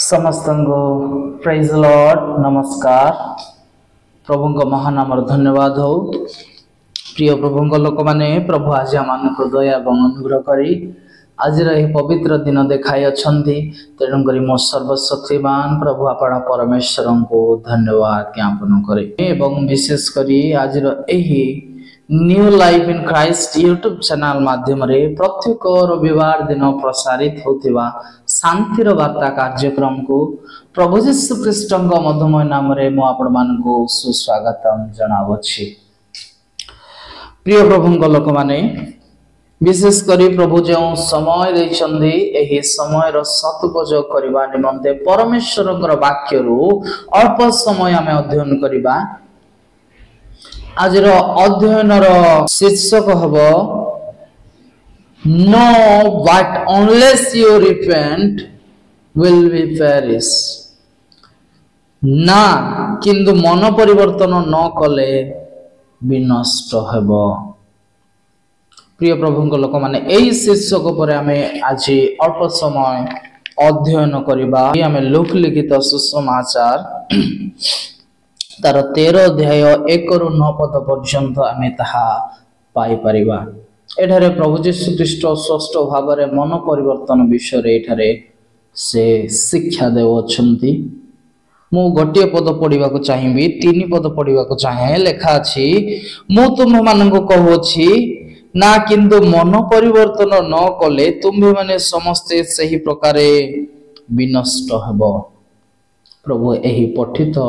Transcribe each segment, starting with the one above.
समस्त praise Lord नमस्कार। प्रभु महानाम धन्यवाद हो। प्रिय प्रभु लोक माने प्रभु आज आम दया और अनुग्रह करी आज पवित्र दिन देखाई अच्छा तेणुक मो सर्वशक्तिमान प्रभु आपण परमेश्वर को धन्यवाद ज्ञापन करे। विशेषकर आज new life in Christ YouTube channel माध्यम रे प्रत्येक रविवार दिन प्रसारित होतिबा शांतिर वार्ता कार्यक्रम को प्रभु यीशु ख्रीष्ट मधुमय नाम रे मो आपण मान को सुस्वागत जनावछि। प्रिय प्रभु लोक माने विशेषकर प्रभु जो समय देइछन्दी एही समय रो सदुपयोग करबा निमंते परमेश्वर वाक्य रु अल्प समय आमे अध्ययन करिबा। आज अध्ययन शीर्षक हम no but unless you repent will be perish. ना किंतु मन परिवर्तन न कले विनष्ट हेब। प्रिय प्रभु लोक माने एही शीर्षक पर आमे आज अल्प समय अध्ययन करिबा। आमे लोक लिखित सुसमाचार तार 13 अध्याय 1 रु 9 पद पर्यंत आमे ताहा पाई परिबा। एठारे प्रभु यीशु ख्रीष्ट स्पष्ट भाव में मन परिवर्तन विषय रे एठारे से शिक्षा देउछंती। मु गोटे पद पढ़िबा को चाहिबी 3 पद पढ़िबा को चाहे। लेखा अछि मु तुम मानन को कहूछि ना किंतु मन परिवर्तन न कले तुम्हे माने समस्ते सही प्रकारे विनष्ट हेबो। प्रभु एही पठित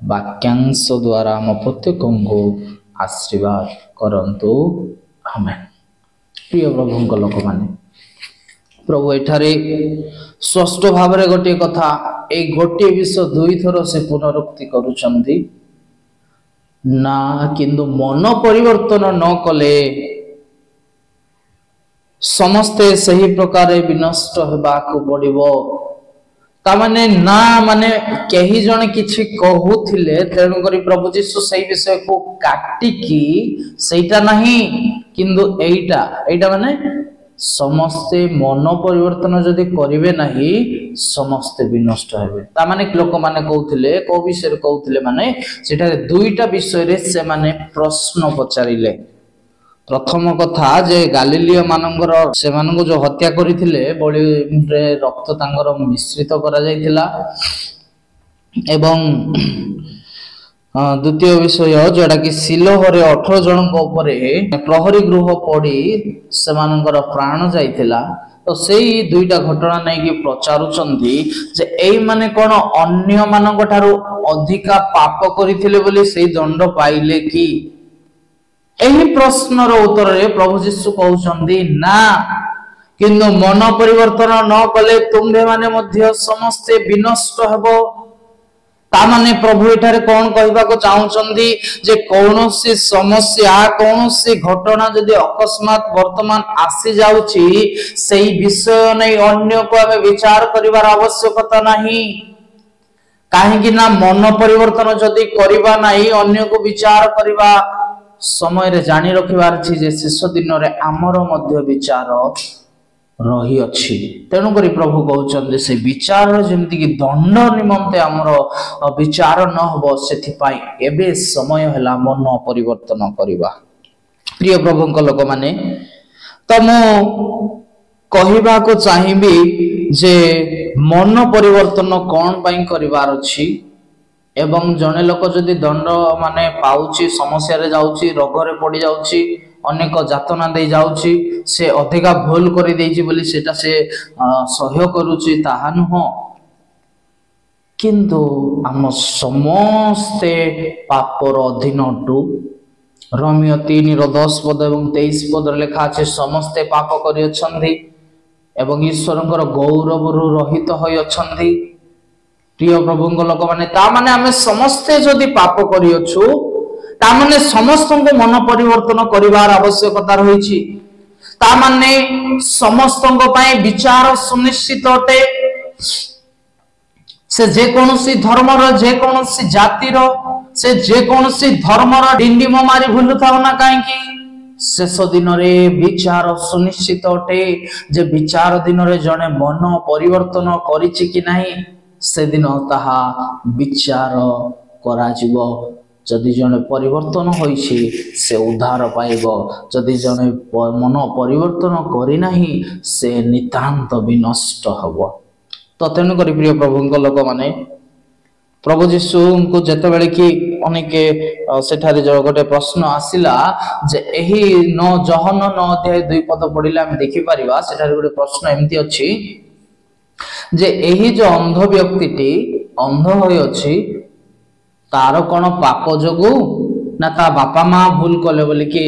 वाक्यांश द्वारा आम प्रत्येक को आशीर्वाद करंतु आमेन। प्रिय प्रभु लोक माने प्रभु एठारे स्पष्ट भाव में गोटे कथा ए गोटे विषय 2 थर से पुनरुक्ति करुचंती ना किंतु मन परिवर्तन न कले समस्ते सही प्रकार विनष्ट होबाकू पड़िबो। तामाने ना माने कही जने किछि कहूथिले तेणु करी प्रभु यीशु सही विषय को काटिकी सेटा नहीं किंतु एटा माने समस्ते मन परिवर्तन जदि करिवे नहीं समस्ते विनष्ट हेबे। तामाने लोक माने कहूथिले को विषय कहूथिले माने सेटा 2टा विषय रे से माने प्रश्न पचारिले। प्रथम कथा जे गालिलिय मानंगर से मानंगो जो हत्या करिथिले बळी रे रक्त तांगर मिश्रित करा जायतिला। एवं द्वितीय विषय जोड़ा कि सिलोहरे 18 जन को ऊपर प्रहरी गृह पड़ी से मानंगर प्राण जायतिला। तो सेही 2टा घटना नै कि प्रचारुचंती जे एई माने कोन अन्य मानंग थारु अधिका पाप करिथिले बोली सेही दंड पाइले कि। एही प्रश्नर उत्तर रे प्रभु यीशु कहउचंदी ना किंतु मन परिवर्तन न कले तुम्हे माने मध्य समस्ते विनष्ट हेबो। ता माने प्रभु एठारे कोन कहबा को चाहुचंदी जे कोनोसी समस्या कोनोसी घटना जदि अकस्मात वर्तमान आसी जाउची सेही विषय नै अन्य को आमे विचार करिवार आवश्यकता नाही। काहे कि ना मन परिवर्तन जदि करिबा नाही अन्य को विचार करिबा समय रे जानी रखिबार छी जे शेष दिन रे आमर मध्य विचार रही अछि। तेणु करी प्रभु कहउचंदे से विचार जेमति कि दंड निमंते आमर विचार न होबो सेथि पई एबे समय हला मन परिवर्तन करिबा। प्रिय प्रभु को लोक माने त मो कहिबा को चाहिबी जे मन परिवर्तन कोन पई करिवार अछि। एवं जने लोक जदि दंड माने पाउची समस्या रे जाउची रोग रे पड़ी जाउची अनेक जातना दे जाउची से अधिका भूल करि देइची बोली सेटा से सहय करूची ताहा नुह किंतु हम समस्ते पापर अधीन टू रोमियो 3 रो 10 पद एवं 23 पद लेखा আছে समस्ते पाप करि अछंती एवं ईश्वरंकर गौरव रु रहित होय अछंती। प्रिय प्रभु लोक माने ता माने आमे समस्ते जदि पाप करि अछु ता माने समस्त को मन परिवर्तन करिवार आवश्यकता रहिछि। ता माने समस्त को पय विचार सुनिश्चित होते से जे कोनोसी धर्म रो जे कोनोसी जाति रो से जे कोनोसी धर्म रो डिंडिम मारी भूलु थाउ ना काहे कि शेष दिन रे विचार सुनिश्चित होते जे विचार दिन रे जने मन परिवर्तन करिछि कि नाही ସେଦିନ ତାହା ବିଚାର କରାଯିବ। ଯଦି ଜଣେ ପରିବର୍ତ୍ତନ ହୋଇଛି ସେ ଉଦ୍ଧାର ପାଇବ, ଯଦି ଜଣେ ମନ ପରିବର୍ତ୍ତନ କରିନାହିଁ ସେ ନିତାନ୍ତ ବିନଷ୍ଟ ହେବ। ତ ତେଣୁକରି ପ୍ରିୟ ପ୍ରଭୁଙ୍କ ଲୋକମାନେ, ପ୍ରଭୁ ଯୀଶୁଙ୍କୁ ଯେତେବେଳେ କି ଅନେକ ସେଠାରେ ଗୋଟେ ପ୍ରଶ୍ନ ଆସିଲା ଯେ ଏହି ଜହନ 9 ଅଧ୍ୟାୟ 2 ପଦ ପଢିଲେ ଆମେ ଦେଖିପାରିବା ସେଠାରେ ଗୋଟେ ପ୍ରଶ୍ନ ଏମିତି ଅଛି ଯେ ଏହି ଯୋଉ ଅନ୍ଧ ବ୍ୟକ୍ତିଟି ଅନ୍ଧ ହୋଇଅଛି ତାର କଣ ପାପ ଯୋଗୁ ନା ତା ବାପା ମା ଭୁଲ କଲେ ବୋଲିକି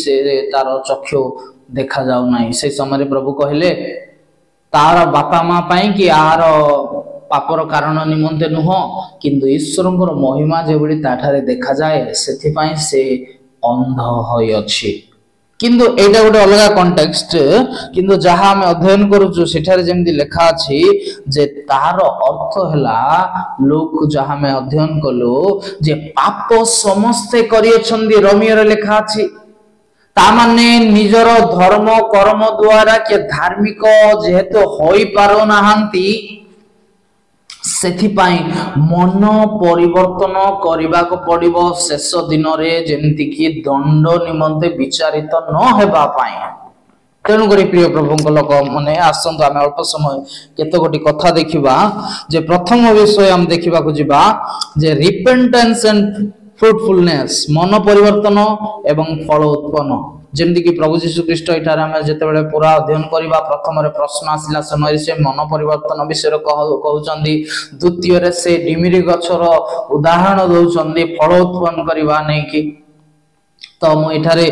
ସେ ତାର ଚକ୍ଷୁ ଦେଖା ଯାଉ ନାହିଁ? ସେ ସମୟରେ ପ୍ରଭୁ କହିଲେ ତାର ବାପା ମା ପାଇଁ କି ଆର ପାପର କାରଣ ନିମନ୍ତେ ନୁହଁ, କିନ୍ତୁ ଈଶ୍ୱରଙ୍କର ମହିମା ଯେଭଳି ତାଠାରେ ଦେଖାଯାଏ ସେଥିପାଇଁ ସେ ଅନ୍ଧ ହୋଇଅଛି। କିନ୍ତୁ ଏଇଟା ଗୋଟେ ଅଲଗା କଣ୍ଟେକ୍ସଟ, କିନ୍ତୁ ଯାହା ଆମେ ଅଧ୍ୟୟନ କରୁଛୁ ସେଠାରେ ଯେମିତି ଲେଖା ଅଛି ଯେ ତାର ଅର୍ଥ ହେଲା, ଲୋକ ଯାହା ଆମେ ଅଧ୍ୟୟନ କଲୁ ଯେ ପାପ ସମସ୍ତେ କରିଅଛନ୍ତି, ରୋମିଓରେ ଲେଖା ଅଛି। ତାମାନେ ନିଜର ଧର୍ମ କର୍ମ ଦ୍ୱାରା କିଏ ଧାର୍ମିକ ଯେହେତୁ ହୋଇପାରୁନାହାନ୍ତି ସେଥିପାଇଁ ମନ ପରିବର୍ତ୍ତନ କରିବାକୁ ପଡିବ ଶେଷ ଦିନରେ, ଯେମିତିକି ଦଣ୍ଡ ନିମନ୍ତେ ବିଚାରିତ ନ ହେବା ପାଇଁ। ତେଣୁକରି ପ୍ରିୟ ପ୍ରଭୁଙ୍କ ଲୋକ ମାନେ ଆସନ୍ତୁ ଆମେ ଅଳ୍ପ ସମୟ କେତେ ଗୋଟି କଥା ଦେଖିବା। ଯେ ପ୍ରଥମ ବିଷୟ ଆମେ ଦେଖିବାକୁ ଯିବା ଯେ ରିପେଣ୍ଟାନ୍ସ ଆଣ୍ଡ ଫ୍ରୁଟଫୁଲନେସ, ମନ ପରିବର୍ତ୍ତନ ଏବଂ ଫଳ ଉତ୍ପନ୍ନ। ଯେମିତିକି ପ୍ରଭୁ ଯୀଶୁ ଖ୍ରୀଷ୍ଟ ଏଠାରେ ଆମେ ଯେତେବେଳେ ପୁରା ଅଧ୍ୟୟନ କରିବା, ପ୍ରଥମରେ ପ୍ରଶ୍ନ ଆସିଲା ସମୟରେ ସେ ମନ ପରିବର୍ତ୍ତନ ବିଷୟରେ କହୁଛନ୍ତି, ଦ୍ୱିତୀୟରେ ସେ ଡିମିରି ଗଛର ଉଦାହରଣ ଦଉଛନ୍ତି ଫଳ ଉତ୍ପନ୍ନ କରିବା ନେଇକି। ତ ମୁଁ ଏଠାରେ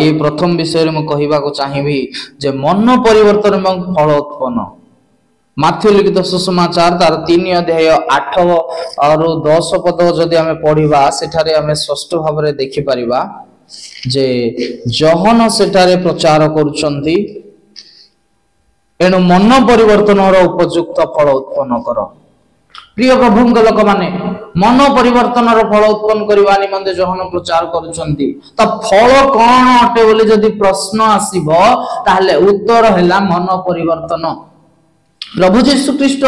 ଏଇ ପ୍ରଥମ ବିଷୟରେ ମୁଁ କହିବାକୁ ଚାହିଁବି ଯେ ମନ ପରିବର୍ତ୍ତନ ଏବଂ ଫଳ ଉତ୍ପନ୍ନ। ମାଥ୍ୟୁ ଲିଖିତ ସୁସମାଚାର ତାର 3 ଅଧ୍ୟାୟ 8 ରୁ 10 ପଦ ଯଦି ଆମେ ପଢିବା ସେଠାରେ ଆମେ ସ୍ପଷ୍ଟ ଭାବରେ ଦେଖିପାରିବା ଯେ ଜହନ ସେଠାରେ ପ୍ରଚାର କରୁଛନ୍ତି, ଏଣୁ ମନ ପରିବର୍ତ୍ତନର ଉପଯୁକ୍ତ ଫଳ ଉତ୍ପନ୍ନ କର। ପ୍ରିୟ ପ୍ରଭୁଙ୍କ ଲୋକମାନେ, ମନ ପରିବର୍ତ୍ତନର ଫଳ ଉତ୍ପନ୍ନ କରିବା ନିମନ୍ତେ ଜହନ ପ୍ରଚାର କରୁଛନ୍ତି। ତ ଫଳ କଣ ଅଟେ ବୋଲି ଯଦି ପ୍ରଶ୍ନ ଆସିବ ତାହେଲେ ଉତ୍ତର ହେଲା ମନ ପରିବର୍ତ୍ତନ। ପ୍ରଭୁ ଯୀଶୁ ଖ୍ରୀଷ୍ଟ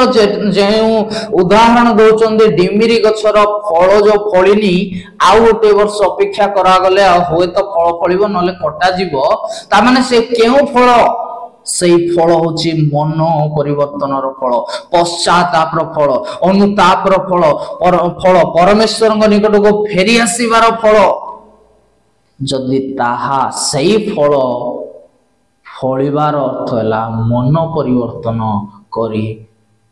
ଯେଉଁ ଉଦାହରଣ ଦଉଛନ୍ତି ଡିମିରି ଗଛର ଫଳ ଯୋଉ ଫଳିନି ଆଉ ଗୋଟେ ବର୍ଷ ଅପେକ୍ଷା କରାଗଲେ ଆଉ ହୁଏତ ଫଳ ଫଳିବ ନହେଲେ କଟାଯିବ, ତାମାନେ ସେ କେଉଁ ଫଳ? ସେଇ ଫଳ ହଉଛି ମନ ପରିବର୍ତ୍ତନର ଫଳ, ପଶ୍ଚାତାପର ଫଳ, ଅନୁତାପର ଫଳ, ପରମେଶ୍ୱରଙ୍କ ନିକଟକୁ ଫେରି ଆସିବାର ଫଳ। ଯଦି ତାହା ସେଇ ଫଳ ଫଳିବାର ଅର୍ଥ ହେଲା ମନ ପରିବର୍ତ୍ତନ କରି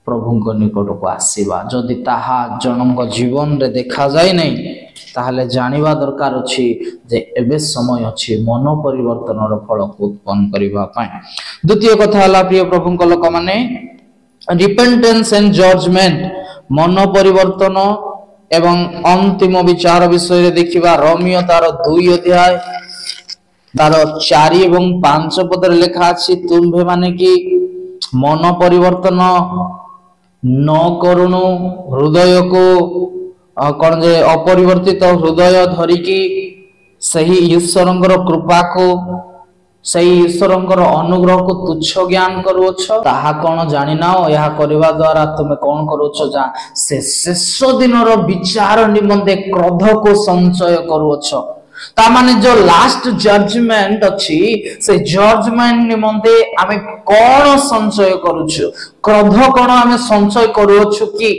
ପ୍ରଭୁଙ୍କ ନିକଟକୁ ଆସିବା। ଯଦି ତାହା ଜଣଙ୍କ ଜୀବନରେ ଦେଖାଯାଏ ନାହିଁ ତାହେଲେ ଜାଣିବା ଦରକାର ଅଛି ଯେ ଏବେ ସମୟ ଅଛି ମନ ପରିବର୍ତ୍ତନର ଫଳକୁ ଉତ୍ପନ୍ନ କରିବା ପାଇଁ। ଦ୍ୱିତୀୟ କଥା ହେଲା ପ୍ରିୟ ପ୍ରଭୁଙ୍କ ଲୋକମାନେ, ରିପେଣ୍ଟେନ୍ସ ଆଣ୍ଡ ଜଜମେଣ୍ଟ, ମନ ପରିବର୍ତ୍ତନ ଏବଂ ଅନ୍ତିମ ବିଚାର ବିଷୟରେ ଦେଖିବା। ରୋମିଓ ତାର 2 ଅଧ୍ୟାୟ ତାର 4 ଏବଂ 5 ପଦରେ ଲେଖା ଅଛି, ତୁମ୍ଭେ ମାନେ କି ମନ ପରିବର୍ତ୍ତନ ନ କରୁଣୁ ହୃଦୟକୁ କଣ ଯେ ଅପରିବର୍ତ୍ତିତ ହୃଦୟ ଧରିକି ସେହି ଈଶ୍ୱରଙ୍କର କୃପାକୁ, ସେହି ଈଶ୍ୱରଙ୍କର ଅନୁଗ୍ରହକୁ ତୁଚ୍ଛ ଜ୍ଞାନ କରୁଅଛ, ତାହା କଣ ଜାଣିନାଅ? ଏହା କରିବା ଦ୍ୱାରା ତୁମେ କଣ କରୁଅଛ? ସେ ଶେଷ ଦିନର ବିଚାର ନିମନ୍ତେ କ୍ରୋଧକୁ ସଞ୍ଚୟ କରୁଅଛ। ତାମାନେ ଯୋଉ ଲାଷ୍ଟ ଜଜମେଣ୍ଟ ଅଛି ସେ ଜଜମେଣ୍ଟ ନିମନ୍ତେ ଆମେ କଣ ସଞ୍ଚୟ କରୁଛୁ? କ୍ରୋଧ କଣ ଆମେ ସଞ୍ଚୟ କରୁଅଛୁ କି?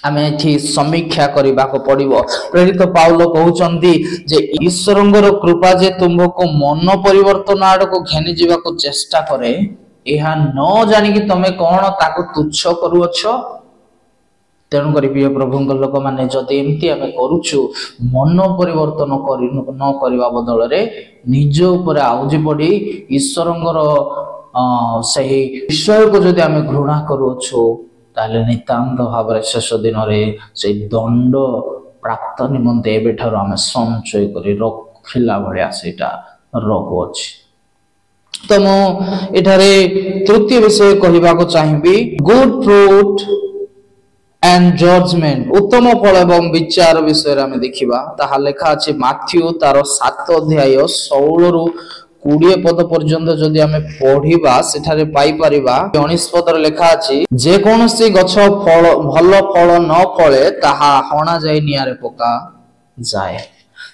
ଆମେ ଏଠି ସମୀକ୍ଷା କରିବାକୁ ପଡିବ। ପ୍ରେରିତ ପାଉଲ କହୁଛନ୍ତି ଯେ ଈଶ୍ୱରଙ୍କର କୃପା ଯେ ତୁମକୁ ମନ ପରିବର୍ତ୍ତନ ଆଡକୁ ଘେନି ଯିବାକୁ ଚେଷ୍ଟା କରେ, ଏହା ନ ଜାଣିକି ତମେ କଣ ତାକୁ ତୁଚ୍ଛ କରୁଅଛ? ତେଣୁକରି ପ୍ରିୟ ପ୍ରଭୁଙ୍କ ଲୋକମାନେ, ଯଦି ଏମିତି ଆମେ କରୁଛୁ ମନ ପରିବର୍ତ୍ତନ ନ କରିବା ବଦଳରେ ନିଜ ଉପରେ ଆଉଜି ପଡି ଈଶ୍ୱରଙ୍କର ସେହି ବିଷୟକୁ ଯଦି ଆମେ ଘୃଣା କରୁଅଛୁ ତାହେଲେ ନିତାନ୍ତ ଭାବରେ ଶେଷ ଦିନରେ ସେଇ ଦଣ୍ଡ ପ୍ରାପ୍ତ ନିମନ୍ତେ ଏବେଠାରୁ ଆମେ ସଞ୍ଚୟ କରି ରଖିଲା ଭଳିଆ ସେଇଟା ରହୁଅଛି। ତ ମୁଁ ଏଠାରେ ତୃତୀୟ ବିଷୟ କହିବାକୁ ଚାହିଁବି, ଗୁଡ୍ ଫ୍ରୁଟ୍ and judgment, ଉତ୍ତମ ଫଳ ଏବଂ ବିଚାର ବିଷୟରେ ଆମେ ଦେଖିବା। ତାହା ଲେଖା ଅଛି ମାଥ୍ୟୁ ତାର 7 ଅଧ୍ୟାୟ 16 ରୁ 20 पद पर्यंत जदि आमे पढ़िबा सेठारे पाई परिबा 19 पदर लेखा अछि जे कोनोसी गछ फल भल फल न फळे ताहा हणा जाय नियारे पका जाए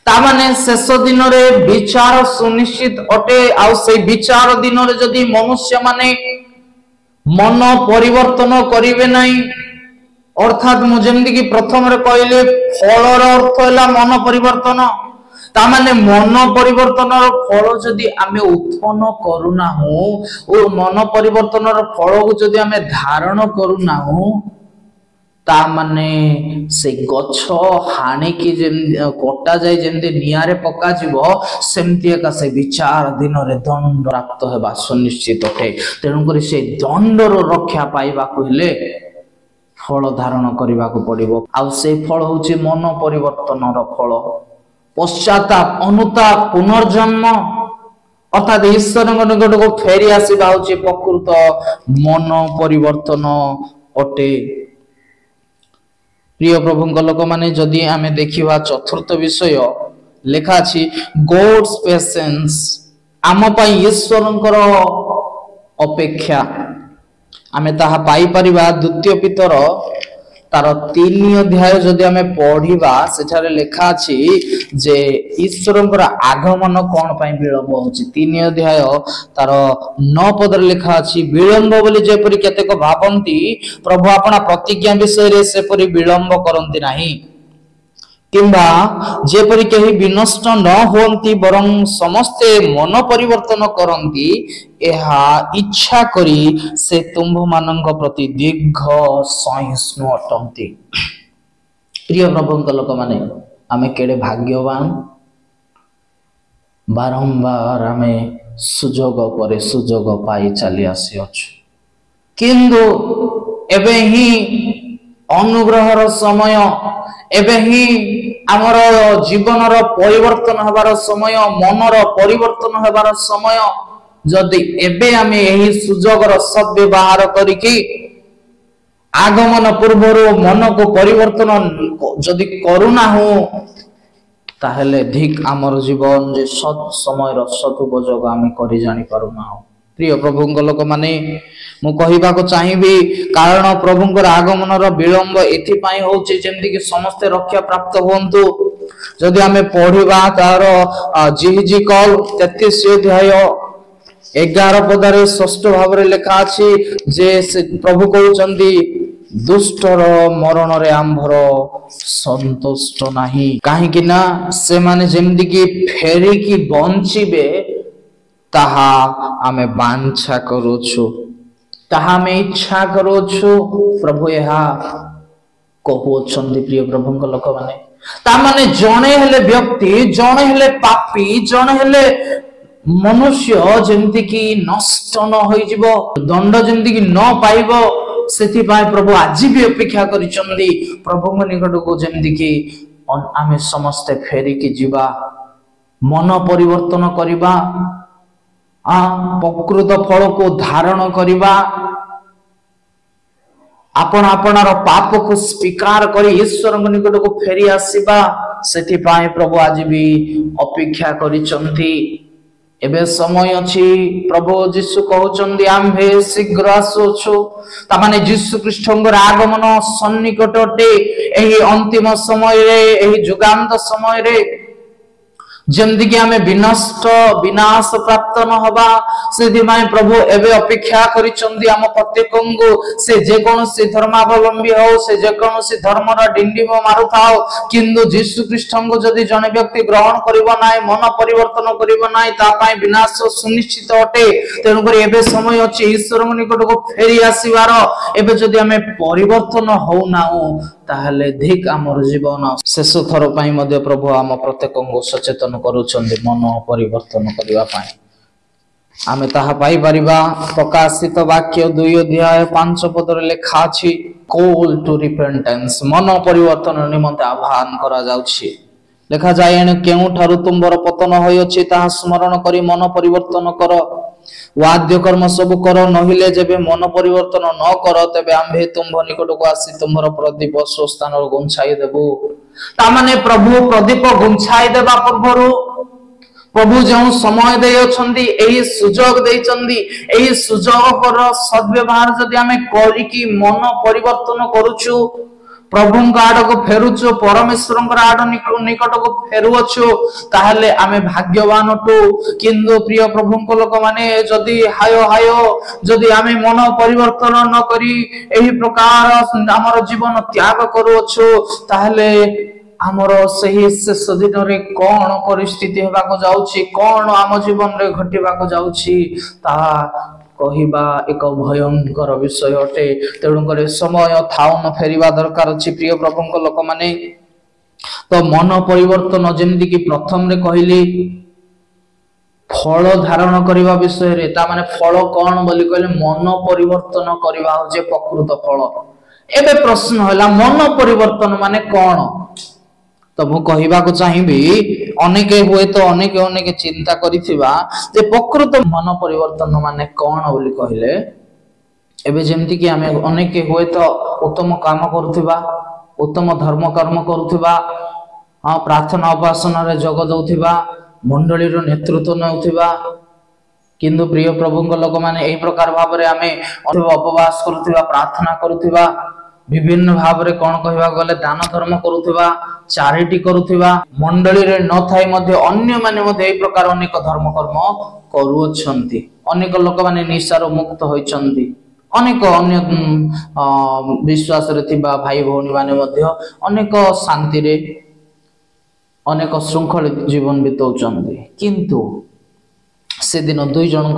ता माने शेष दिन रे विचार सुनिश्चित अटे आ से विचार दिन रे जदि मनुष्य माने मन परिवर्तन करिवे नाही अर्थात मु जेमति कि प्रथम रे कहले फलर अर्थ होला मन परिवर्तन ता माने मन परिवर्तन फल जदि आमे उत्पन्न करूना हो और मन परिवर्तन फल को जदि आमे धारण करूना हो ता माने से गछ हानि की कटा जाय जेमते नियारे पका जीवो सेमति एका से विचार दिन रे दंड प्राप्त हेबा सुनिश्चित होते तेनु करी से दंडर रक्षा पाइबा कहले फल धारण करबा को पड़िबो आ से फल होची मन परिवर्तन रो फल पश्चाताप अनुताप पुनर्जन्म अर्थात ईश्वर निकट को फेरी आसीबा होची प्रकृत मन परिवर्तन अटे प्रिय प्रभु लोक माने जदि आमे देखिबा चतुर्थ विषय लेखा अछि गॉड्स पेशेंस आम पई ईश्वरंकर अपेक्षा आमे ताहा पाई परिबा द्वितीय पीतर तार 3 अध्याय जदि आमे पढ़िबा सेठारे लेखा अछि जे ईश्वरंकर आगमन कोन पई विलंब होछि 3 अध्याय तार 9 पदर लेखा अछि विलंब बोली जेपरि केतेक भाबंती प्रभु आपना प्रतिज्ञा विषय रे सेपरि विलंब करंती नाही किंबा जेपरि केही विनष्ट न होंती बरं समस्ते मन परिवर्तन करंती एहा इच्छा करी से तुम्भ मानंग प्रति दीर्घ सहिष्णु अटंती प्रिय प्रभुंक लोक माने आमे केडे भाग्यवान बारंबार आमे सुजोग परे सुजोग पाई चली आसी अछु किंतु एबे ही अनुग्रहर समय एबे ही आमर जीवनर परिवर्तन हबार समय मनर परिवर्तन हबार समय जदि एबे आमे एही सुजोगर सद्व्यवहार करिकि आगमन पूर्वर मन को परिवर्तन जदि करूना हो ताहले धिक आमर जीवन जे सत समय सदुपयोग आमे करि जानि पारुना हो प्रिय प्रभुंक लोक माने मु कहिबा को चाहिबी कारण प्रभुंकर आगमनर विलंब एथि पई होछि जेमति कि समस्त रक्षा प्राप्त होंतु जदि आमे पढिबा तार जिहिजिकल 33 अध्याय 11 पदरे षष्ठ भावरे लेखा अछि जे प्रभु कहउचंदी दुष्टर मरण रे आंभर संतुष्ट नाही काहे कि ना से माने जेमति कि फेरी की बंचिबे ताहा आमे बांछा करूछु ताहा में इच्छा करूछु प्रभु यहा कहउछंदी प्रिय प्रभुंक लोक माने ता माने जणे हेले व्यक्ति जणे हेले पापी जणे हेले मनुष्य जेमति कि नष्ट न होई जिवो दंड जेमति कि न पाइबो सेति पाए प्रभु आज भी अपेक्षा करिचंदी प्रभुंक निकट को जेमति कि आमे समस्त फेरी की जीवा मन परिवर्तन करिबा प्रकृत फल को धारण करिबा आपण आपणार पाप को स्वीकार करी ईश्वर निकट को फेरी आसीबा सेति पाए प्रभु आज भी अपेक्षा करिचंती एबे समय अछि प्रभु यीशु कहउचंदी आम्भे शीघ्र आसुछु ता माने यीशु ख्रीष्टंकर आगमन सन्निकट अटे एही अंतिम समय रे एही जुगांत समय रे जेमति कि आमे विनष्ट विनाश प्राप्त न होबा सेदि माय प्रभु एबे अपेक्षा करिचंदी आम प्रत्येकंगु से जे कोनोसी धर्मावलंबी हो से जे कोनोसी धर्मर डिंडिम मारुथाओ किंतु यीशु ख्रीष्टंगु जदि जने व्यक्ति ग्रहण करिवो नाय मन परिवर्तन करिवो नाय ता पाए विनाश सुनिश्चित अटे तेनु करी एबे समय अछि ईश्वर निकट को फेरी आसीबार एबे जदि आमे परिवर्तन हो नाउ ताहले धिक आमर जीवन शेष थर पाई मध्ये प्रभु आम प्रत्येकंगु सचेतन करूछंदी मन परिवर्तन करिवा पाई आमे ताहा पाई परिबा प्रकाशित वाक्य 2 अध्याय 5 पदर लेखा अछि कॉल टू रिपेंटेंस मन परिवर्तन निमंते आह्वान करा जाउछि लेखा जाय एने केउ ठारु तुंबर पतन होय अछि ताहा स्मरण करी मन परिवर्तन कर वाद्य कर्म सब कर नहिले जेबे मन परिवर्तन न कर तबे आम्भे तुंभ निकट को आसी तुमर प्रदीप स्थान गुंछाई देबो ता माने प्रभु प्रदीप गुंछाई देबा पूर्वरु प्रभु जो समय देइछन्ती एही सुजोग देइछन्ती एही सुजोगर सद्व्यवहार जदि आमे करिकि मन परिवर्तन करूछु प्रभुଙ୍କ आडको फेरुछु परमेश्वरଙ୍କ आड निकटको फेरुछु ताहले आमे भाग्यवान हटु किंतु प्रिय प्रभुଙ୍କ लोक माने जदि हायो हायो जदि आमे मन परिवर्तन न करी एही प्रकार हमर जीवन त्याग करूछु ताहले हमर सही शेष दिन रे कोन परिस्थिति हेबा को जाउछि कोन आम जीवन रे घटिबा को जाउछि ता कहिबा एक भयंकर विषय अटे तेणुकर समय थाउ न फेरिबा दरकार अछि प्रिय प्रभुଙ୍କ लोक माने तो मन परिवर्तन जेमि कि प्रथम रे कहली फल धारण करिबा विषय रे ता माने फल कोन बोली कहले मन परिवर्तन करिबा जे प्रकृत फल एबे प्रश्न होला मन परिवर्तन माने कोन तो मु कहिबा को चाहिबी अनेक हुए तो अनेक अनेक चिंता करिथिबा जे प्रकृत मन परिवर्तन माने कोन बोली कहले एबे जेमति कि हमें अनेक हुए तो उत्तम काम करूथिबा उत्तम धर्म कर्म करूथिबा हां प्रार्थना उपासना रे जग दउथिबा मंडली रो नेतृत्व नउथिबा किंतु प्रिय प्रभुଙ୍କ लोक माने एही प्रकार भाव रे हमें उपवास करूथिबा प्रार्थना करूथिबा विभिन्न भाव रे कोन कहबा गले दान धर्म करूथिबा चैरिटी करूथिबा मंडली रे न थाई मध्ये अन्य माने मध्ये एही प्रकार अनेक धर्म कर्म करूछंती अनेक लोक माने निशार मुक्त होइछंती अनेक अन्य विश्वास रे थिबा भाई भौणी माने मध्ये अनेक शांति रे अनेक श्रृंखल जीवन बितौछंती किंतु से दिन दुई जन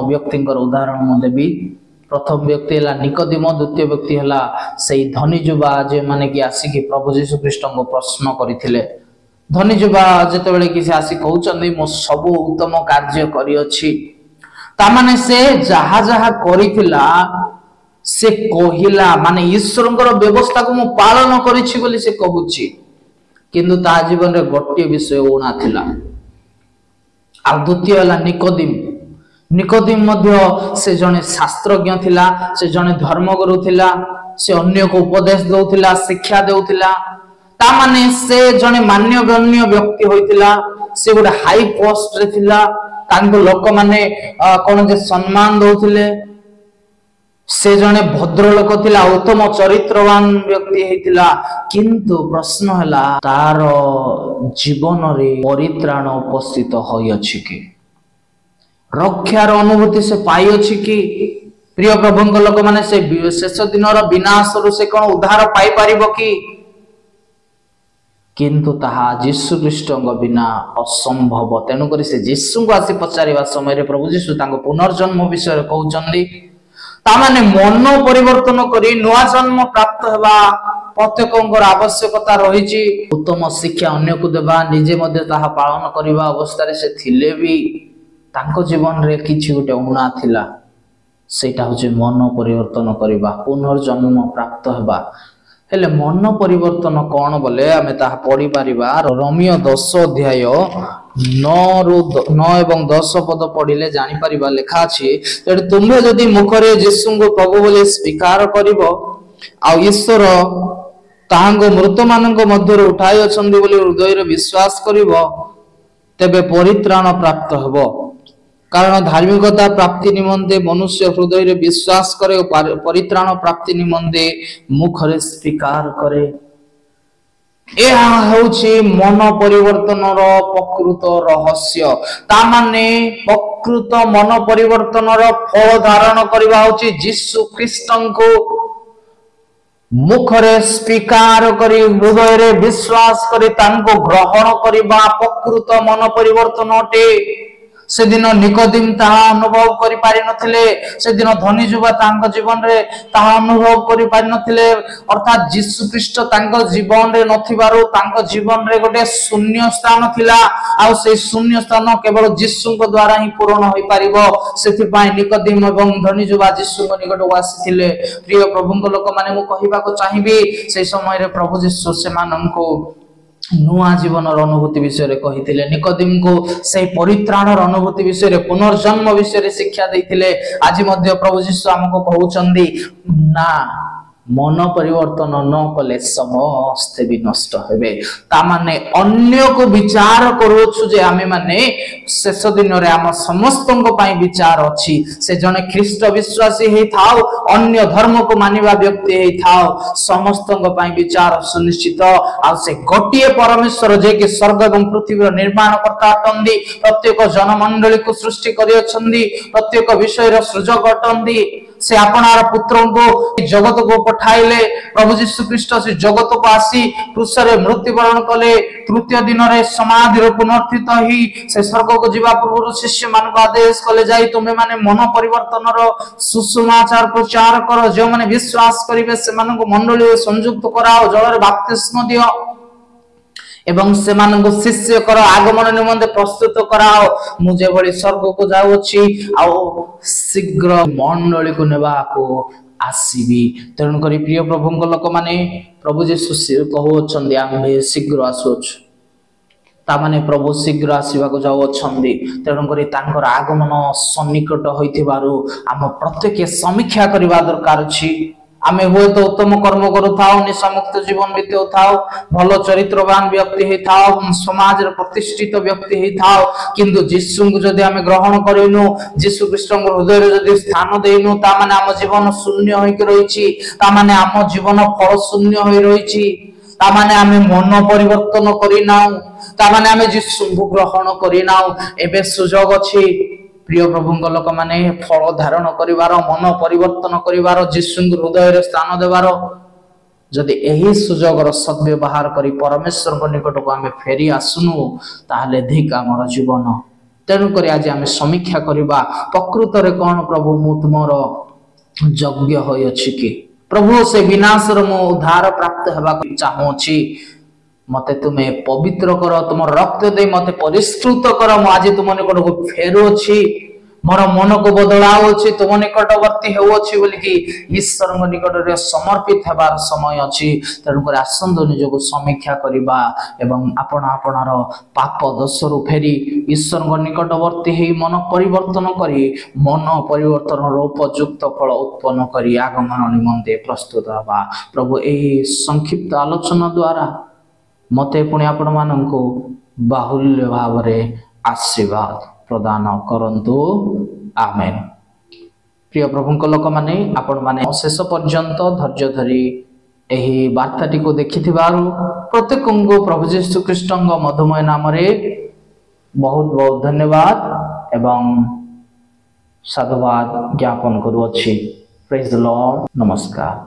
व्यक्तिंकर उदाहरण म देबी प्रथम व्यक्ति है निकोदेम द्वितीय व्यक्ति है से धनी जुबा जे माने कि आसिकी प्रभु यीशु ख्रीष्ट को प्रश्न करथिले धनी जुबा जेते बेले कि आसी कहउचंदी मो सब उत्तम कार्य करी अछि ता माने से जहा जहा करिथिला से कहिला माने ईश्वरंकर व्यवस्था को मो पालन करिछि बोली से कहउछि किंतु ता जीवन रे गोटे विषय ओना थिला आ द्वितीय है निकोदेम मध्य से जने शास्त्रज्ञ थिला से जने धर्मगुरु थिला से अन्य को उपदेश दउथिला शिक्षा देउथिला ता माने से जने मान्यगण्य व्यक्ति होइथिला से गोटे हाई पोस्ट रे थिला तांको लोक माने कोन जे सम्मान दउथिले से जने भद्र लोक थिला उत्तम चरित्रवान व्यक्ति हेतिला किंतु प्रश्न हला तार जीवन रे परित्राण उपस्थित होय अछि कि रक्षार अनुभूति से पाई अछि कि प्रिय प्रभुଙ୍କ लोक माने से शेष दिन रो विनाश रु से कोन उद्धार पाई परिबो कि किंतु ताहा यीशु ख्रीष्टଙ୍କ बिना असंभव तेनु करी से यीशु को आसी पचारिबा समय रे प्रभु यीशु तांको पुनर्जन्म विषय कहउचंदी ता माने मन परिवर्तन करी नवा जन्म प्राप्त हेबा प्रत्येकंकर आवश्यकता रहिछि उत्तम शिक्षा अन्य को देबा निजे मध्ये ताहा पालन करिबा अवस्था रे से थिले भी तांको जीवन रे किछि गोटे उणा थिला सेटा होचे मन परिवर्तन करिबा पुनर्जन्म प्राप्त हेबा हेले मन परिवर्तन कोन बोले आमे ताहा पढि पारिबा रोमियो 10 अध्याय 9 एवं 10 पद पढिले जानि पारिबा लेखा अछि तेडे तुमे जदि मुखरे यीशु को प्रभु बोले स्वीकार करिवो आ ईश्वर ताहांगो मृत मानंग मध्य उठाई अछंदी बोले हृदय रे विश्वास करिवो तेबे परित्राण प्राप्त हेबो कारण धार्मिकता प्राप्ति निमंते मनुष्य हृदय रे विश्वास करे परित्राण प्राप्ति निमंते मुखरे स्वीकार करे एहा होछि मन परिवर्तन रो प्रकृत रहस्य ता माने प्रकृत मन परिवर्तन रो फल धारण करबा होछि यीशु ख्रीष्टन को मुखरे स्वीकार करी हृदय रे विश्वास करी तांको ग्रहण करबा प्रकृत मन परिवर्तन अटे से दिन निकोदेम ताहा अनुभव करि पारि नथिले से दिन धनी जुबा तांको जीवन रे ताहा अनुभव करि पारि नथिले अर्थात यीशु ख्रीष्ट तांको जीवन रे नथिबारो तांको जीवन रे गोटे शून्य स्थान थिला आ से शून्य स्थान केवल यीशु को द्वारा ही पूर्ण होई पारिबो सेथि पय निकोदेम एवं धनी जुबा यीशु को निकट आसीथिले प्रिय प्रभुଙ୍କ लोक माने मु कहिबा को चाहिबी से समय रे प्रभु यीशु से माननको नुआ जीवन अनुभूति विषय रे कहिथिले निकोदेम को से परित्राण अनुभूति विषय रे पुनर्जन्म विषय रे शिक्षा देथिले आज मध्य प्रभु यीशु हमको कहउचंदी ना मन परिवर्तन न कले समस्ते भी नष्ट हेबे। ता माने अन्य को विचार करूछु जे आमे माने शेष दिन रे आम समस्तन को पाई विचार अछि। से जने ख्रीष्ट विश्वासी हे थाओ, अन्य धर्म को मानिबा व्यक्ति हे थाओ, समस्तन को पाई विचार सुनिश्चित। आ से गोटिए परमेश्वर जे कि स्वर्ग एवं पृथ्वी निर्माण करता अटंदी, प्रत्येक जनमंडली को सृष्टि करि अछंदी, प्रत्येक विषय रो सृजक अटंदी। से आपनार पुत्र को जगत को पठाइले। प्रभु यीशु ख्रीष्ट से जगत को आसी क्रूसरे मृत्युवरण कले, तृतीय दिन रे समाधि रे पुनर्थित ही से स्वर्ग को जीवा पूर्व शिष्य मान को आदेश कले जाई तुमे माने मन परिवर्तन रो सुसमाचार प्रचार करो। जो माने विश्वास करिवे से मान को मंडली संयुक्त कराओ, जल रे बपतिस्मा दियो एवं से मान को शिष्य करो, आगमन निमंते प्रस्तुत कराओ। मुझे भली स्वर्ग को जाउछि आ शीघ्र मंडली को नेबा को आसीबी। तेणु करी प्रिय प्रभुंक लोक माने प्रभु यीशु कहउछन्दी आमे शीघ्र आसुछु। ता माने प्रभु शीघ्र आसीबा को जाउछन्दी। तेणु करी तांकर आगमन सन्निकट होइथिबारु आम प्रत्येक समीक्षा करिबा दरकार अछि। आमे हुए तो उत्तम कर्म करूथाओ, निशामुक्त जीवन बिताउथाओ, भलो चरित्रवान व्यक्ति हे थाओ, समाज रे प्रतिष्ठित व्यक्ति हे थाओ, किंतु यीशु को जदि आमे ग्रहण करिनु, यीशु ख्रीष्ट हृदय रे जदि स्थान देइनु, ता माने आम जीवन शून्य होई के रहिछि। ता माने आम जीवन फल शून्य होई रहिछि। ता माने आमे मन परिवर्तन करिनाउ, ता माने आमे यीशु को ग्रहण करिनाउ। एबे सुजोग अछि प्रिय प्रभुंक लोक माने फल धारण करिवार, मन परिवर्तन करिवार, यीशु हृदय रे स्थान देवार। जदि एही सुजोगर सद्व्यवहार करी परमेश्वर को निकट को आमे फेरी आसुनु, ताहले अधिक हमर जीवन। तेणु करी आज आमे समीक्षा करिबा प्रकृत रे कोन प्रभु मु तुमर योग्य होय अछि कि प्रभु से विनाश रे मु उद्धार प्राप्त हेबा चाहू छी। मते तुमे पवित्र कर, तुम रक्त दे मते परिष्कृत कर। मु आज तुम निकट को फेरो छी, मोर मन को बदलाओ छी, तुम निकटवर्ती हेउ छी बोली कि ईश्वर को निकट रे समर्पित हेबार समय अछि। तेणु कर आसंद निज को समीक्षा करिबा एवं आपण आपणार पाप दोषरु फेरी ईश्वर को निकटवर्ती हे मन परिवर्तन करी, मन परिवर्तन रो उपयुक्त फल उत्पन्न करी आगमन निमंते प्रस्तुत हबा। प्रभु एही संक्षिप्त आलोचना द्वारा मते पुणी आपण माननको बाहुल्य भाव रे आशीर्वाद प्रदान करंतु। आमेन। प्रिय प्रभुंक लोक माने आपण माने शेष पर्यंत धैर्य धरी एही वार्ताटी को देखिथिबारु प्रत्येक को प्रभु यीशु ख्रीष्टंग मधुमय नाम रे बहुत बहुत धन्यवाद एवं साधुवाद ज्ञापन करूअछि। Praise the Lord. नमस्कार।